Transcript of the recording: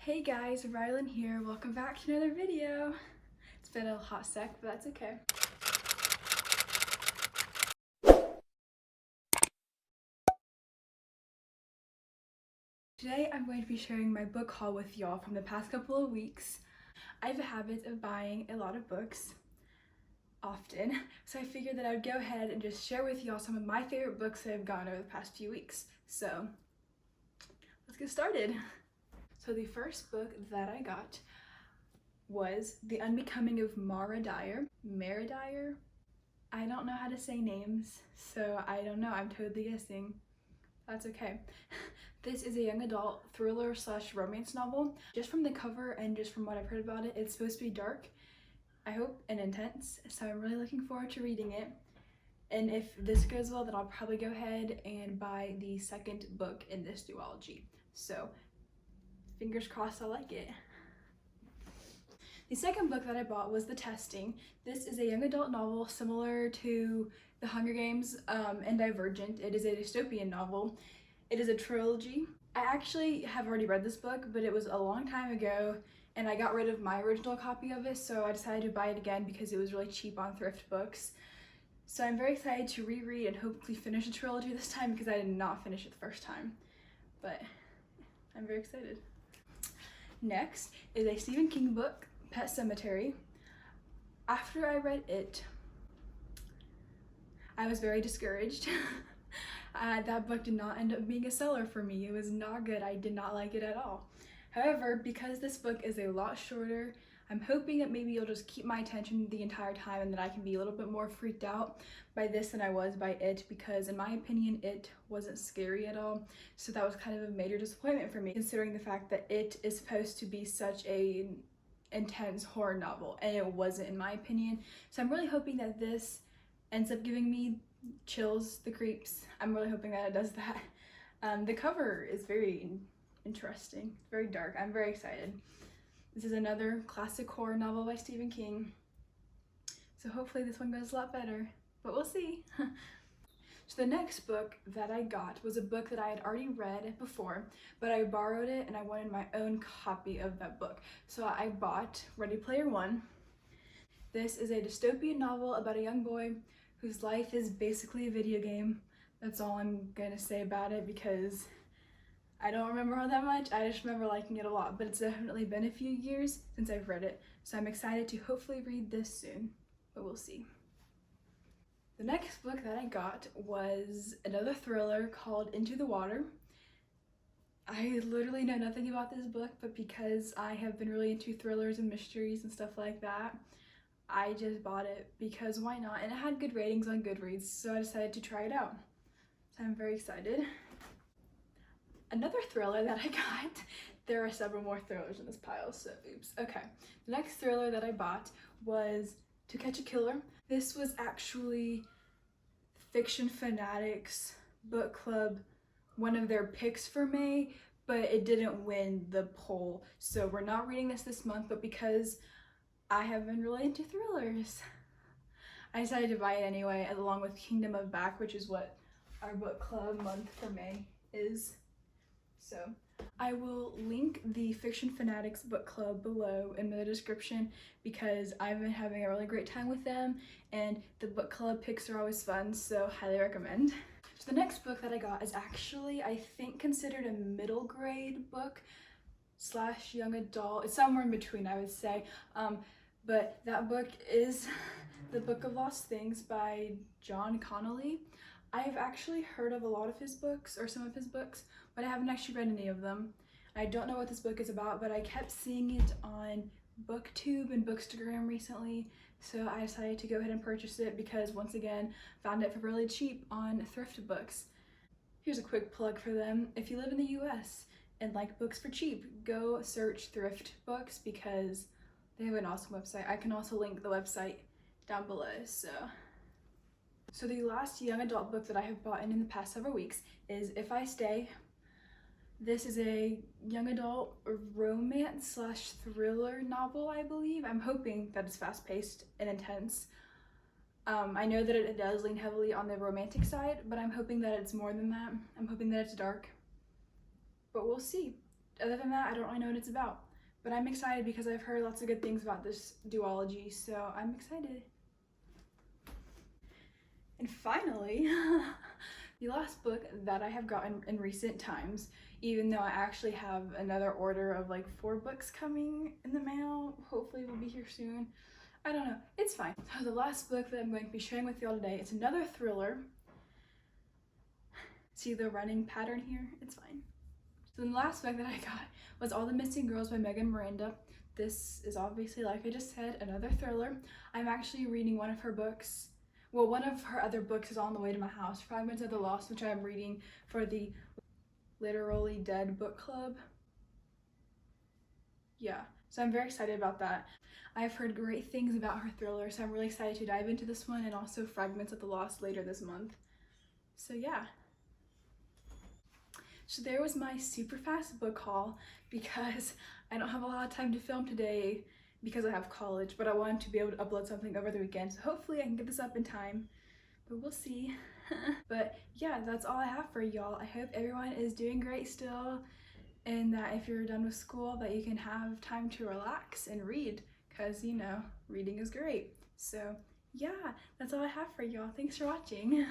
Hey guys, Rylan here. Welcome back to another video. It's been a hot sec, but that's okay. Today I'm going to be sharing my book haul with y'all from the past couple of weeks. I have a habit of buying a lot of books often, so I figured that I would go ahead and just share with y'all some of my favorite books that I've gotten over the past few weeks. So let's get started. So the first book that I got was The Unbecoming of Dyer. Dyer? I don't know how to say names, so I don't know. I'm totally guessing. That's okay. This is a young adult thriller / romance novel. Just from the cover and just from what I've heard about it, it's supposed to be dark, I hope, and intense, so I'm really looking forward to reading it. And if this goes well, then I'll probably go ahead and buy the second book in this duology. So fingers crossed I like it. The second book that I bought was The Testing. This is a young adult novel similar to The Hunger Games and Divergent. It is a dystopian novel. It is a trilogy. I actually have already read this book, but it was a long time ago and I got rid of my original copy of it, so I decided to buy it again because it was really cheap on thrift books. So I'm very excited to reread and hopefully finish the trilogy this time because I did not finish it the first time. But I'm very excited. Next is a Stephen King book, Pet Sematary. After I read it, I was very discouraged. That book did not end up being a seller for me. It was not good. I did not like it at all. However, because this book is a lot shorter, I'm hoping that maybe it'll just keep my attention the entire time and that I can be a little bit more freaked out by this than I was by it, because in my opinion, it wasn't scary at all. So that was kind of a major disappointment for me, considering the fact that it is supposed to be such a intense horror novel, and it wasn't in my opinion. So I'm really hoping that this ends up giving me chills, the creeps. I'm really hoping that it does that. The cover is very interesting, very dark. I'm very excited. This is another classic horror novel by Stephen King, so hopefully this one goes a lot better, but we'll see. So the next book that I got was a book that I had already read before, but I borrowed it and I wanted my own copy of that book. So I bought Ready Player One. This is a dystopian novel about a young boy whose life is basically a video game. That's all I'm gonna say about it because I don't remember all that much. I just remember liking it a lot, but it's definitely been a few years since I've read it. So I'm excited to hopefully read this soon, but we'll see. The next book that I got was another thriller called Into the Water. I literally know nothing about this book, but because I have been really into thrillers and mysteries and stuff like that, I just bought it because why not? And it had good ratings on Goodreads, so I decided to try it out. So I'm very excited. Another thriller that I got, there are several more thrillers in this pile, so oops. Okay, the next thriller that I bought was To Catch a Killer. This was actually Fiction Fanatics book club, one of their picks for May, but it didn't win the poll. So we're not reading this month, but because I have been really into thrillers, I decided to buy it anyway, along with Kingdom of Back, which is what our book club month for May is. So I will link the Fiction Fanatics book club below in the description because I've been having a really great time with them and the book club picks are always fun, so highly recommend. So the next book that I got is actually, I think, considered a middle grade book / young adult. It's somewhere in between, I would say. But that book is The Book of Lost Things by John Connolly. I've actually heard of a lot of his books, or some of his books, but I haven't actually read any of them. I don't know what this book is about, but I kept seeing it on BookTube and Bookstagram recently, so I decided to go ahead and purchase it because, once again, found it for really cheap on thrift books. Here's a quick plug for them. If you live in the US and like books for cheap, go search thrift books because they have an awesome website. I can also link the website down below. So the last young adult book that I have bought in the past several weeks is If I Stay. This is a young adult romance / thriller novel, I believe. I'm hoping that it's fast-paced and intense. I know that it does lean heavily on the romantic side, but I'm hoping that it's more than that. I'm hoping that it's dark, but we'll see. Other than that, I don't really know what it's about. But I'm excited because I've heard lots of good things about this duology, so I'm excited. And finally, the last book that I have gotten in recent times, even though I actually have another order of like 4 books coming in the mail, hopefully will be here soon. I don't know, it's fine. So the last book that I'm going to be sharing with y'all today, it's another thriller. See the running pattern here? It's fine. So the last book that I got was All the Missing Girls by Megan Miranda. This is obviously, like I just said, another thriller. I'm actually reading one of her books. Well, one of her other books is On the Way to My House, Fragments of the Lost, which I'm reading for the Literally Dead book club. Yeah, so I'm very excited about that. I've heard great things about her thriller, so I'm really excited to dive into this one and also Fragments of the Lost later this month. So yeah. So there was my super fast book haul because I don't have a lot of time to film today because I have college, but I wanted to be able to upload something over the weekend. So hopefully I can get this up in time, but we'll see. But yeah, that's all I have for y'all. I hope everyone is doing great still, and that if you're done with school that you can have time to relax and read, because you know, reading is great. So yeah, that's all I have for y'all. Thanks for watching.